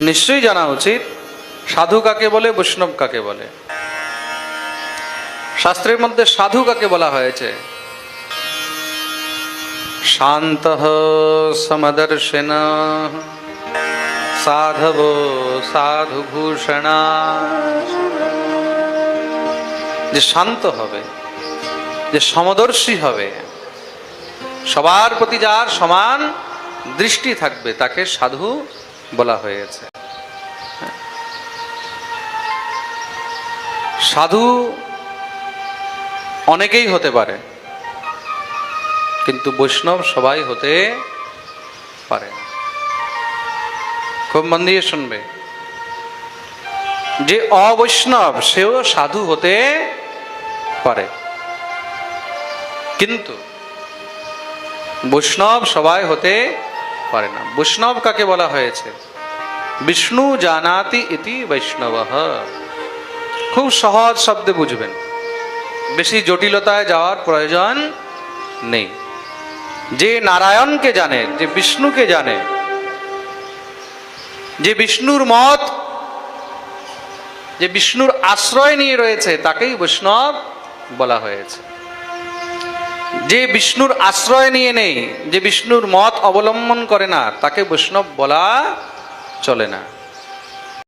নিশ্চয়ই জানা উচিত সাধু কাকে বলে, বৈষ্ণব কাকে বলে। শাস্ত্রের মধ্যে সাধু কাকে বলা হয়েছে? শান্তঃ সমদর্শিন সাধব সাধুভূষণা। যে শান্ত হবে, যে সমদর্শী হবে, সবার প্রতি যার সমান দৃষ্টি থাকবে, তাকে সাধু বলা হয়েছে। সাধু অনেকেই হতে পারে, কিন্তু বৈষ্ণব সবাই হতে পারে না। খুব মন দিয়ে শুনবে, যে অবৈষ্ণব সেও সাধু হতে পারে, কিন্তু বৈষ্ণব সবাই হতে পারে না। বৈষ্ণব কাকে বলা হয়েছে? বিষ্ণু জানাতি ইতি বৈষ্ণবঃ। খুব সহজ শব্দে বুঝবেন, বেশি জটিলতায় যাওয়ার প্রয়োজন নেই। যে নারায়ণকে জানে, যে বিষ্ণুকে জানে, যে বিষ্ণুর মত, যে বিষ্ণুর আশ্রয় নিয়ে রয়েছে, তাকেই বৈষ্ণব বলা হয়েছে। যে বিষ্ণুর আশ্রয় নিয়ে নেই, যে বিষ্ণুর মত অবলম্বন করে না, তাকে বৈষ্ণব বলা চলে না।